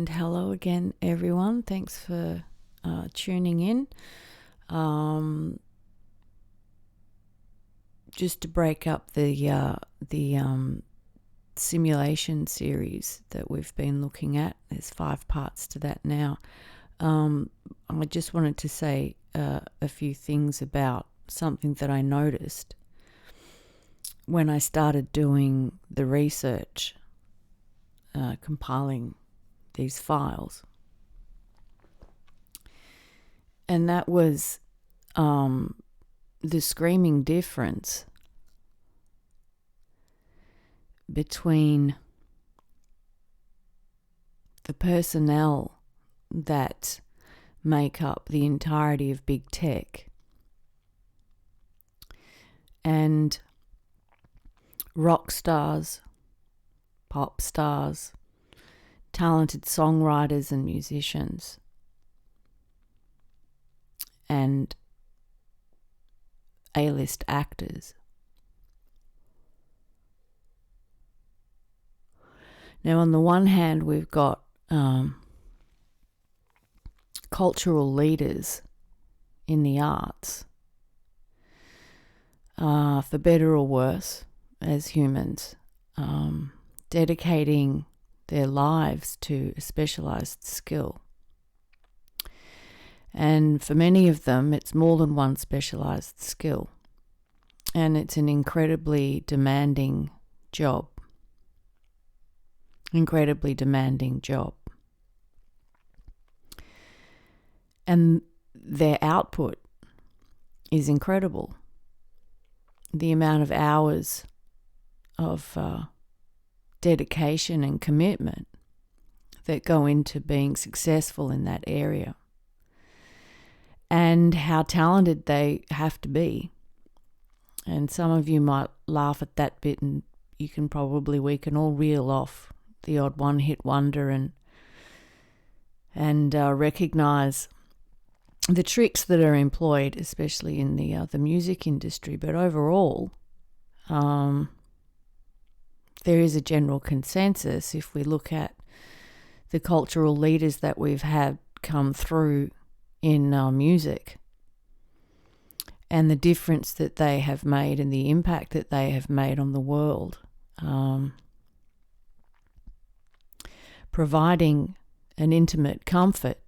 And hello again, everyone. Thanks for tuning in. Just to break up the simulation series that we've been looking at, there's 5 parts to that now. I just wanted to say a few things about something that I noticed when I started doing the research, compiling these files. And that was the screaming difference between the personnel that make up the entirety of big tech and rock stars, pop stars, talented songwriters and musicians, and A-list actors. Now, on the one hand, we've got cultural leaders in the arts, for better or worse, as humans, dedicating their lives to a specialised skill. And for many of them, it's more than one specialised skill. And it's an incredibly demanding job. And their output is incredible. The amount of hours of dedication and commitment that go into being successful in that area, and how talented they have to be. And some of you might laugh at that bit, and we can all reel off the odd one-hit wonder and recognise the tricks that are employed, especially in the music industry. But overall, there is a general consensus, if we look at the cultural leaders that we've had come through in music and the difference that they have made and the impact that they have made on the world, providing an intimate comfort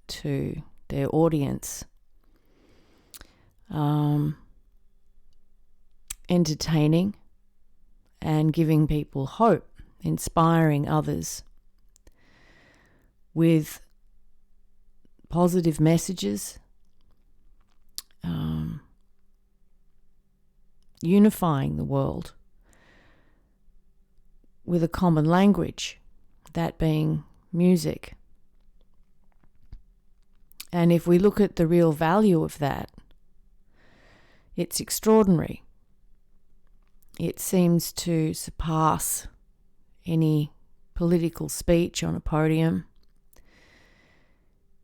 to their audience, entertaining and giving people hope, inspiring others with positive messages, unifying the world with a common language, that being music. And if we look at the real value of that, it's extraordinary. It seems to surpass any political speech on a podium.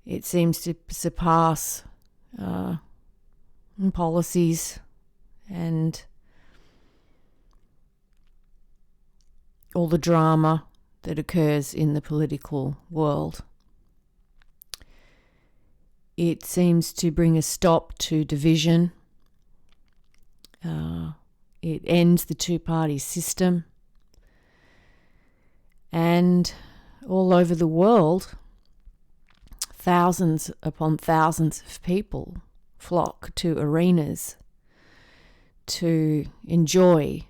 It seems to surpass policies and all the drama that occurs in the political world. It seems to bring a stop to division. It ends the two-party system. And all over the world, thousands upon thousands of people flock to arenas to enjoy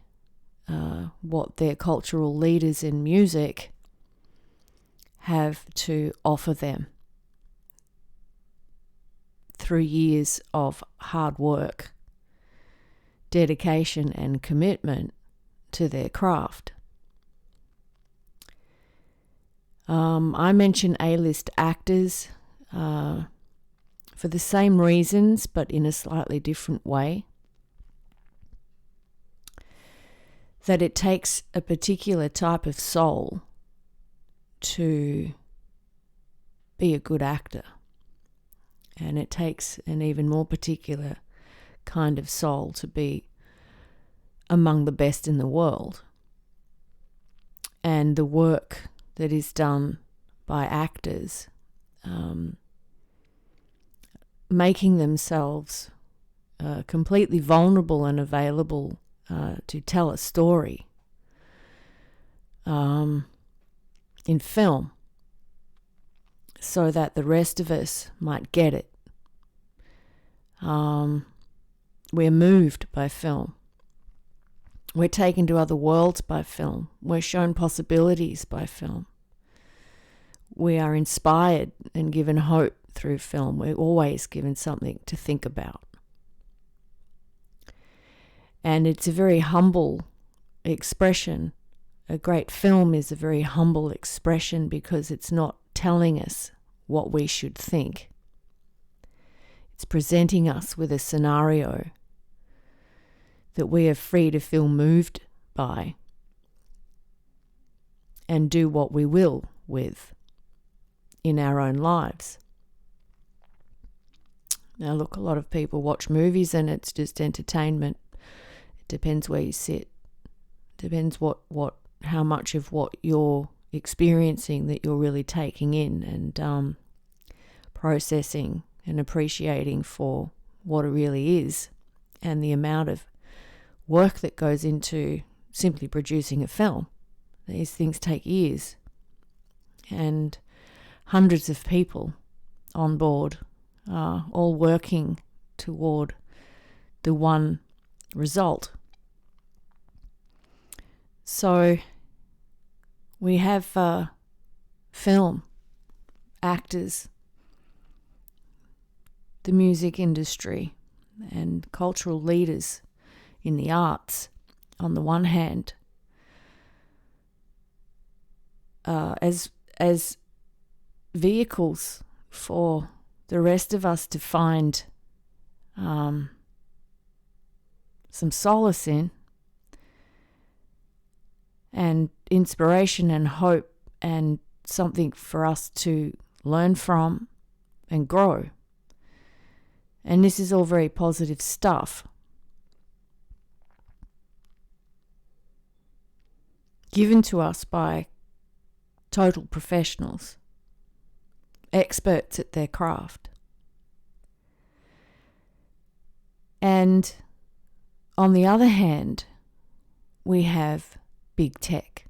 what their cultural leaders in music have to offer them through years of hard work, dedication and commitment to their craft. I mention A-list actors for the same reasons, but in a slightly different way. That it takes a particular type of soul to be a good actor. And it takes an even more particular kind of soul to be among the best in the world. And the work that is done by actors, making themselves completely vulnerable and available to tell a story in film, so that the rest of us might get it. We're moved by film. We're taken to other worlds by film. We're shown possibilities by film. We are inspired and given hope through film. We're always given something to think about. And it's a very humble expression. A great film is a very humble expression because it's not telling us what we should think. It's presenting us with a scenario that we are free to feel moved by and do what we will with in our own lives. Now look, a lot of people watch movies and it's just entertainment. It depends where you sit. Depends how much of what you're experiencing that you're really taking in and processing and appreciating for what it really is, and the amount of work that goes into simply producing a film. These things take years and hundreds of people on board, all working toward the one result. So we have film, actors, the music industry, and cultural leaders in the arts on the one hand, as vehicles for the rest of us to find some solace in, and inspiration and hope, and something for us to learn from and grow. And this is all very positive stuff. Given to us by total professionals, experts at their craft. And on the other hand, we have big tech.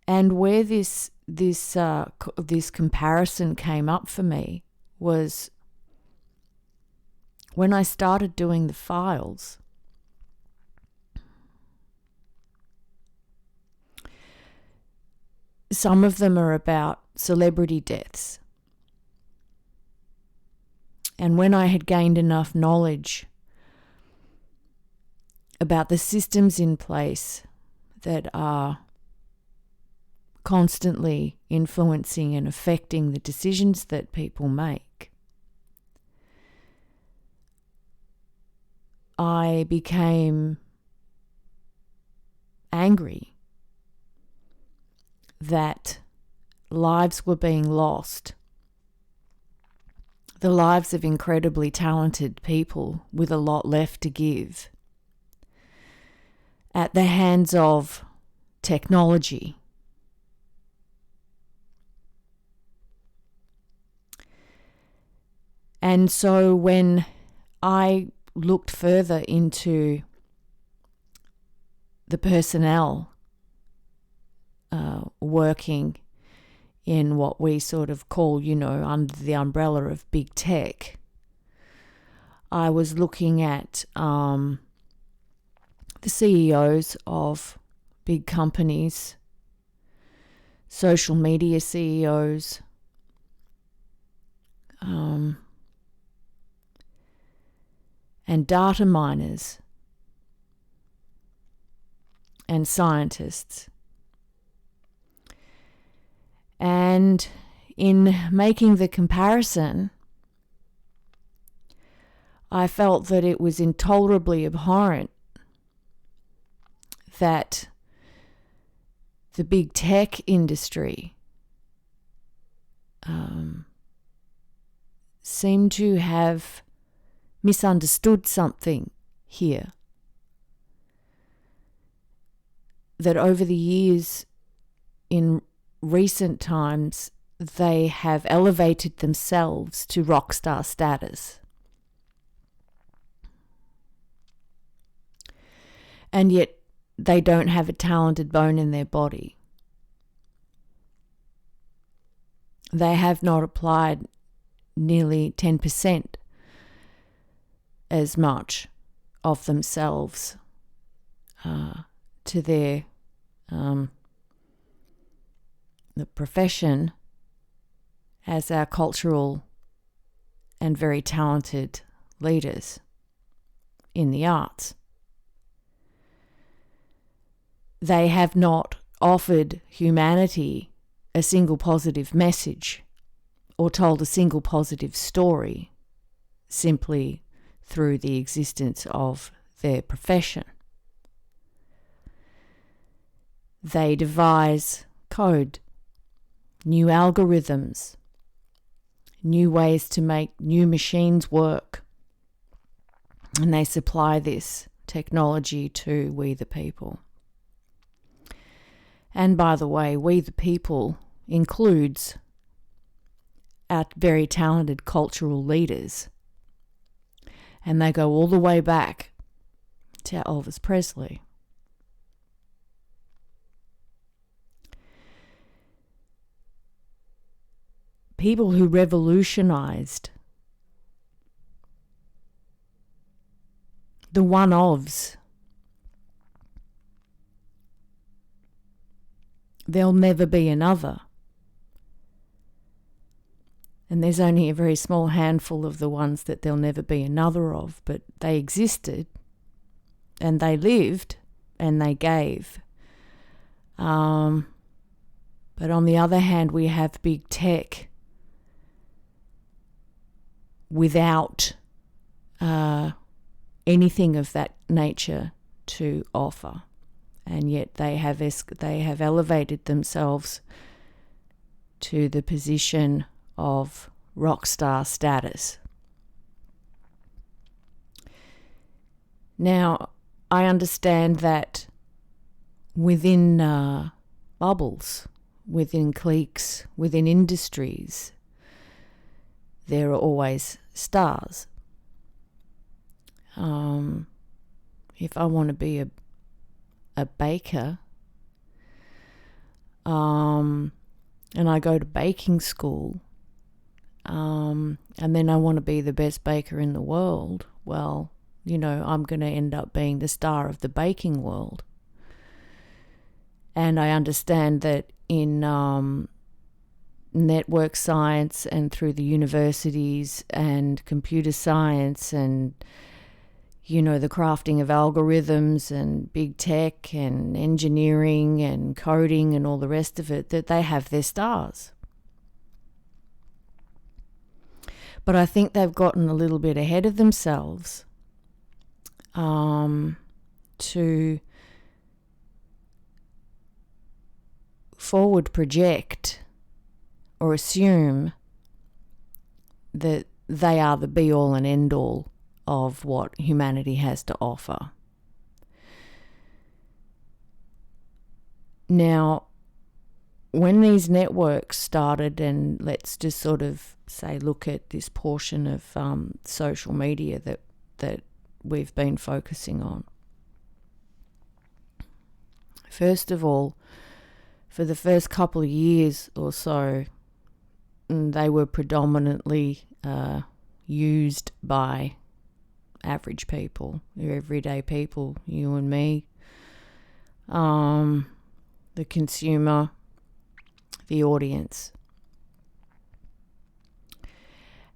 And where this comparison came up for me was when I started doing the files. Some of them are about celebrity deaths. And when I had gained enough knowledge about the systems in place that are constantly influencing and affecting the decisions that people make, I became angry that lives were being lost. The lives of incredibly talented people with a lot left to give at the hands of technology. And so when I looked further into the personnel working in what we sort of call, under the umbrella of big tech, I was looking at the CEOs of big companies, social media CEOs, and data miners and scientists. And in making the comparison, I felt that it was intolerably abhorrent that the big tech industry seemed to have misunderstood something here. That over the years in recent times, they have elevated themselves to rock star status. And yet they don't have a talented bone in their body. They have not applied nearly 10% as much of themselves to their the profession as our cultural and very talented leaders in the arts. They have not offered humanity a single positive message or told a single positive story simply through the existence of their profession. They devise code, new algorithms, new ways to make new machines work, and they supply this technology to we the people. And by the way, we the people includes our very talented cultural leaders. And they go all the way back to Elvis Presley. People who revolutionized the one-ofs. There'll never be another. And there's only a very small handful of the ones that there'll never be another of, but they existed and they lived and they gave. But on the other hand, we have big tech without anything of that nature to offer. And yet they have elevated themselves to the position of rock star status. Now, I understand that within bubbles, within cliques, within industries, there are always stars. If I want to be a baker, and I go to baking school, and then I want to be the best baker in the world, well, I'm going to end up being the star of the baking world. And I understand that in network science and through the universities and computer science and the crafting of algorithms and big tech and engineering and coding and all the rest of it, that they have their stars. But I think they've gotten a little bit ahead of themselves to forward project or assume that they are the be-all and end-all of what humanity has to offer. Now, when these networks started, and let's just sort of say look at this portion of social media that we've been focusing on. First of all, for the first couple of years or so, they were predominantly used by average people, everyday people, you and me, the consumer, the audience.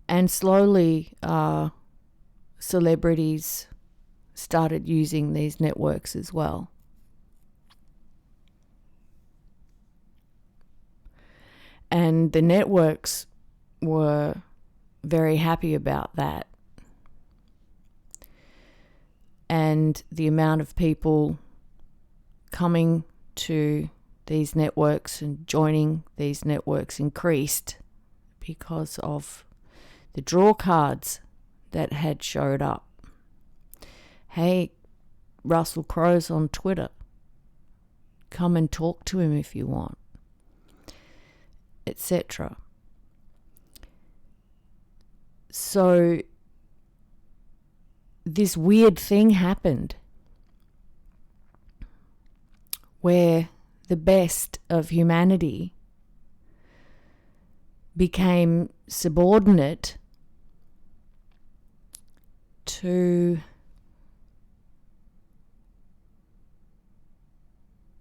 And slowly, celebrities started using these networks as well. And the networks were very happy about that. And the amount of people coming to these networks and joining these networks increased because of the draw cards that had showed up. Hey, Russell Crowe's on Twitter. Come and talk to him if you want. etc. So this weird thing happened where the best of humanity became subordinate to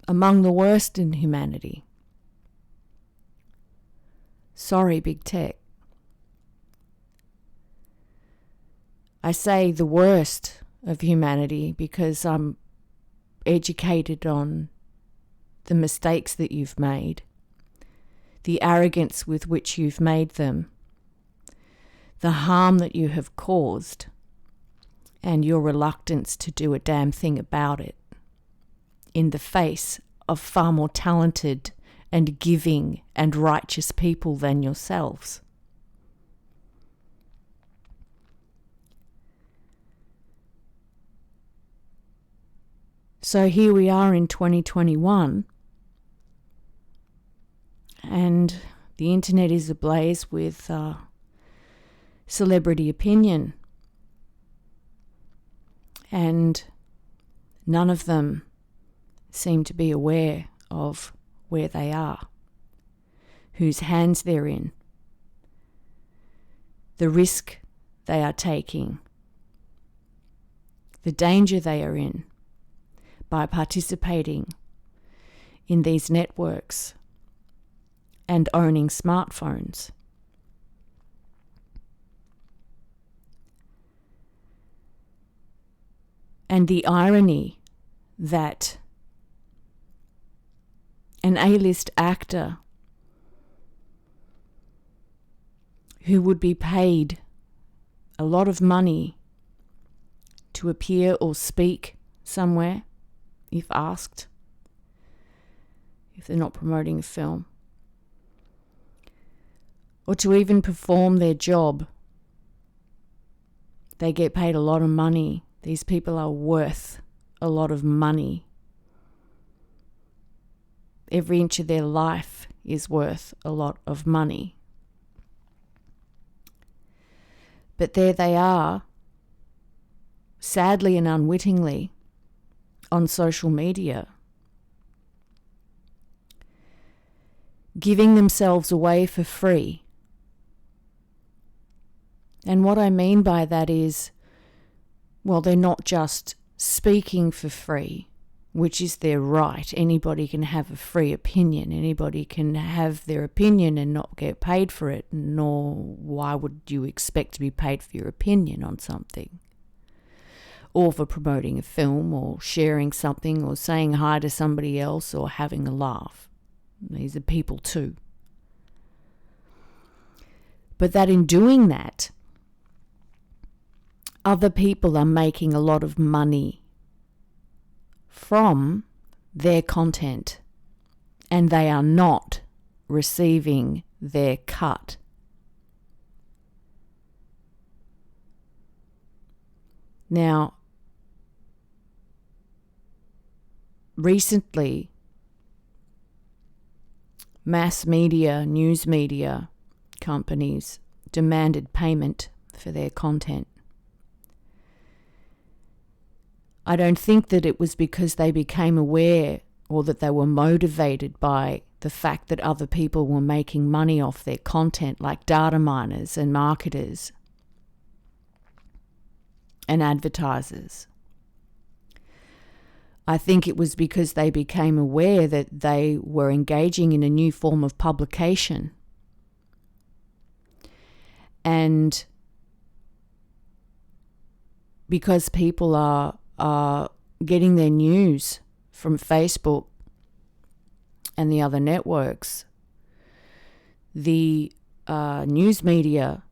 among the worst in humanity. Sorry, big tech. I say the worst of humanity because I'm educated on the mistakes that you've made, the arrogance with which you've made them, the harm that you have caused, and your reluctance to do a damn thing about it in the face of far more talented and giving and righteous people than yourselves. So here we are in 2021, and the internet is ablaze with celebrity opinion, and none of them seem to be aware of where they are, whose hands they're in, the risk they are taking, the danger they are in by participating in these networks and owning smartphones. And the irony that an A-list actor who would be paid a lot of money to appear or speak somewhere, if asked, if they're not promoting a film, or to even perform their job, they get paid a lot of money. These people are worth a lot of money. Every inch of their life is worth a lot of money. But there they are, sadly and unwittingly, on social media, giving themselves away for free. And what I mean by that is, well, they're not just speaking for free, which is their right. Anybody can have a free opinion. Anybody can have their opinion and not get paid for it, nor why would you expect to be paid for your opinion on something? Or for promoting a film, or sharing something, or saying hi to somebody else, or having a laugh. These are people too. But that in doing that, other people are making a lot of money from their content, and they are not receiving their cut. Now, recently, mass media, news media companies demanded payment for their content. I don't think that it was because they became aware or that they were motivated by the fact that other people were making money off their content, like data miners and marketers and advertisers. I think it was because they became aware that they were engaging in a new form of publication. And because people are getting their news from Facebook and the other networks, the news media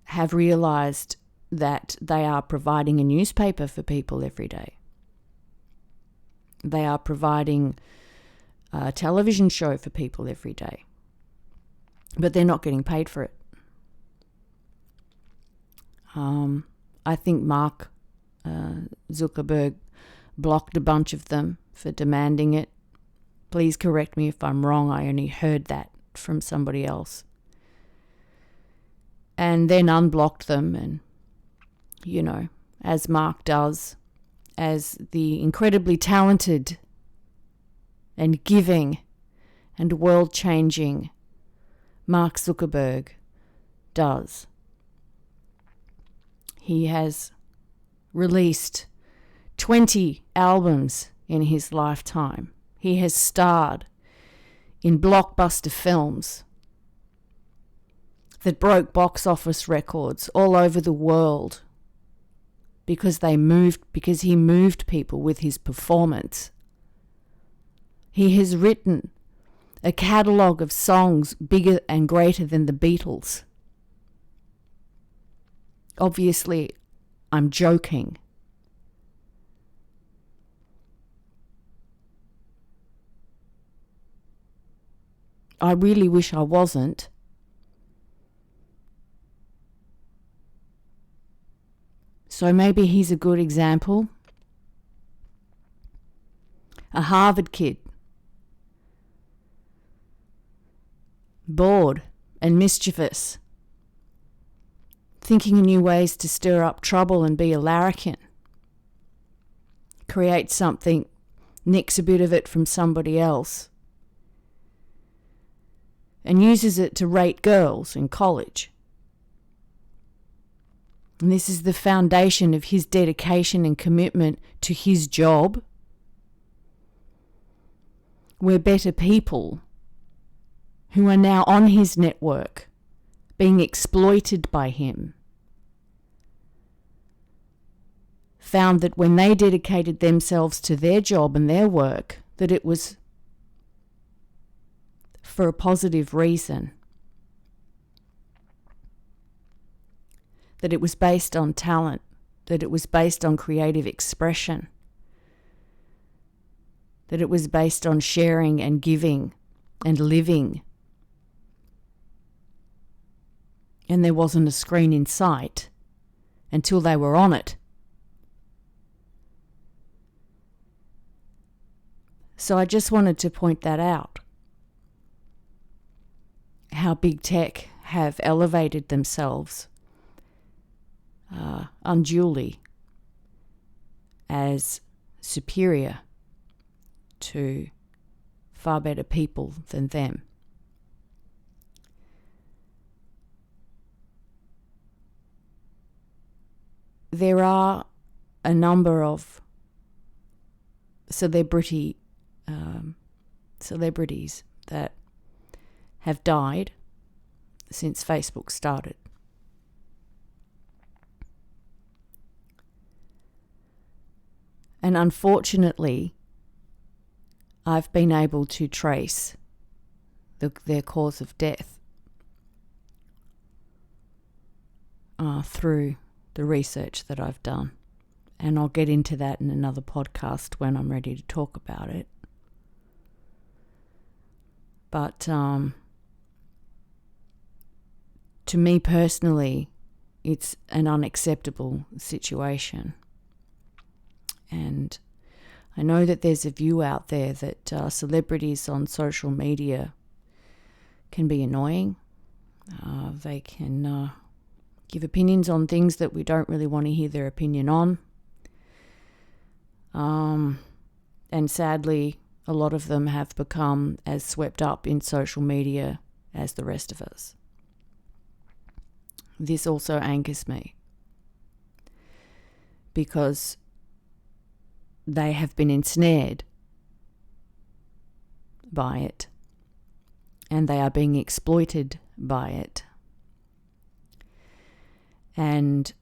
have realized that they are providing a newspaper for people every day. They are providing a television show for people every day. But they're not getting paid for it. I think Mark Zuckerberg blocked a bunch of them for demanding it. Please correct me if I'm wrong. I only heard that account from somebody else, and then unblocked them, and, you know, as Mark does, as the incredibly talented and giving and world-changing Mark Zuckerberg does. He has released 20 albums in his lifetime. He has starred in blockbuster films that broke box office records all over the world because he moved people with his performance. He has written a catalogue of songs bigger and greater than the Beatles. Obviously, I'm joking. I really wish I wasn't. So maybe he's a good example. A Harvard kid, bored and mischievous, thinking of new ways to stir up trouble and be a larrikin, create something, nicks a bit of it from somebody else, and uses it to rate girls in college. And this is the foundation of his dedication and commitment to his job. We're better people who are now on his network, being exploited by him, found that when they dedicated themselves to their job and their work, that it was for a positive reason, that it was based on talent, that it was based on creative expression, that it was based on sharing and giving and living. And there wasn't a screen in sight until they were on it. So I just wanted to point that out. How big tech have elevated themselves unduly as superior to far better people than them. There are a number of celebrities that have died since Facebook started. And unfortunately, I've been able to trace their cause of death through the research that I've done. And I'll get into that in another podcast when I'm ready to talk about it. But to me personally, it's an unacceptable situation. And I know that there's a view out there that celebrities on social media can be annoying. They can give opinions on things that we don't really want to hear their opinion on. And sadly, a lot of them have become as swept up in social media as the rest of us. This also angers me because they have been ensnared by it and they are being exploited by it. And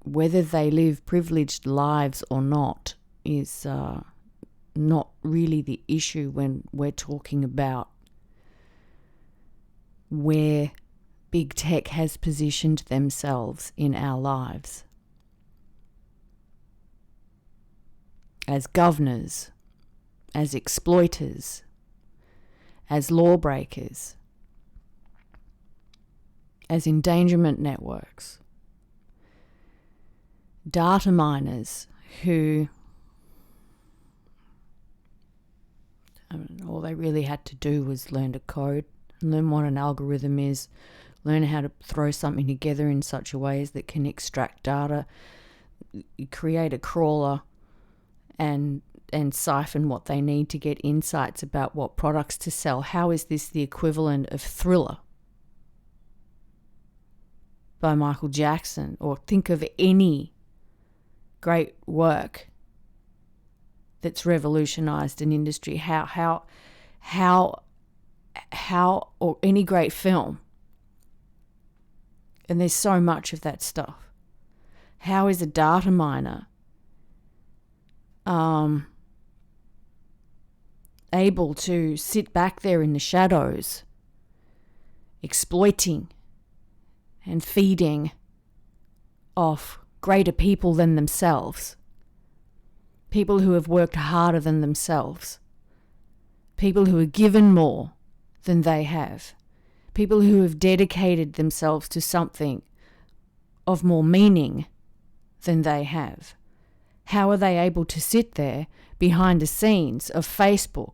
whether they live privileged lives or not is not really the issue when we're talking about where big tech has positioned themselves in our lives. As governors, as exploiters, as lawbreakers, as endangerment networks, data miners who All they really had to do was learn to code, learn what an algorithm is, learn how to throw something together in such a way as that can extract data, create a crawler, and siphon what they need to get insights about what products to sell. How is this the equivalent of Thriller by Michael Jackson? Or think of any great work that's revolutionized an industry. How, or any great film. And there's so much of that stuff. How is a data miner able to sit back there in the shadows, exploiting and feeding off greater people than themselves, people who have worked harder than themselves, people who are given more than they have, people who have dedicated themselves to something of more meaning than they have? How are they able to sit there behind the scenes of Facebook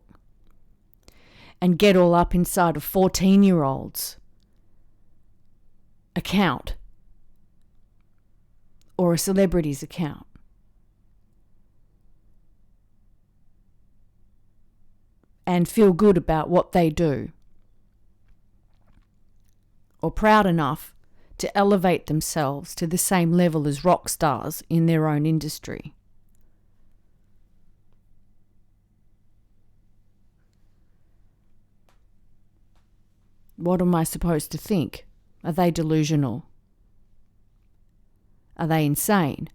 and get all up inside a 14-year-old's account or a celebrity's account? And feel good about what they do, or proud enough to elevate themselves to the same level as rock stars in their own industry? What am I supposed to think? Are they delusional? Are they insane?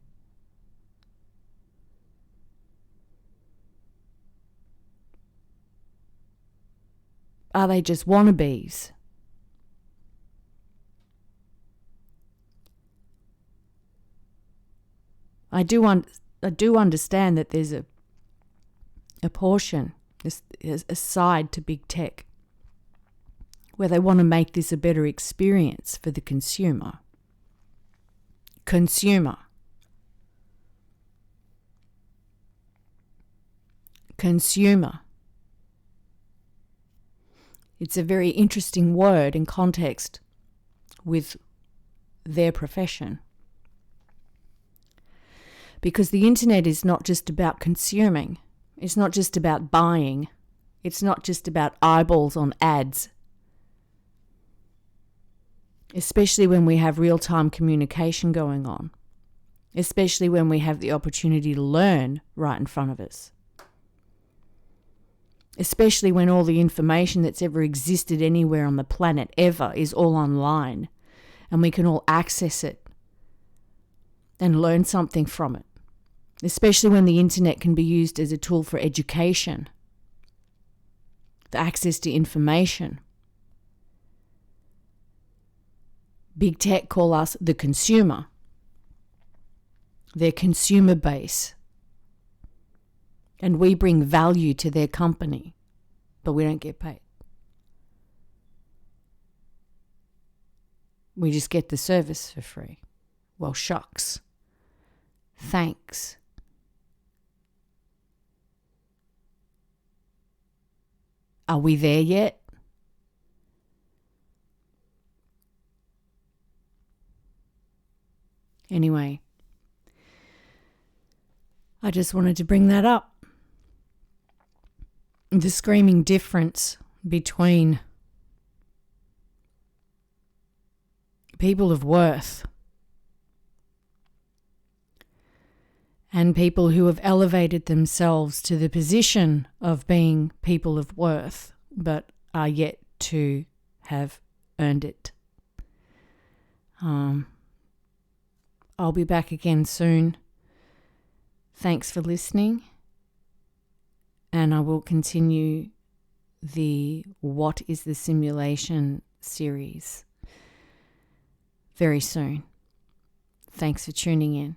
Are they just wannabes? I do understand that there's a portion, a side to big tech, where they want to make this a better experience for the consumer. Consumer. It's a very interesting word in context with their profession. Because the internet is not just about consuming. It's not just about buying. It's not just about eyeballs on ads. Especially when we have real-time communication going on. Especially when we have the opportunity to learn right in front of us. Especially when all the information that's ever existed anywhere on the planet ever is all online and we can all access it and learn something from it. Especially when the internet can be used as a tool for education, the access to information. Big tech call us the consumer, their consumer base. And we bring value to their company, but we don't get paid. We just get the service for free. Well, shucks. Thanks. Are we there yet? Anyway, I just wanted to bring that up. The screaming difference between people of worth and people who have elevated themselves to the position of being people of worth, but are yet to have earned it. I'll be back again soon. Thanks for listening. And I will continue the What is the Simulation series very soon. Thanks for tuning in.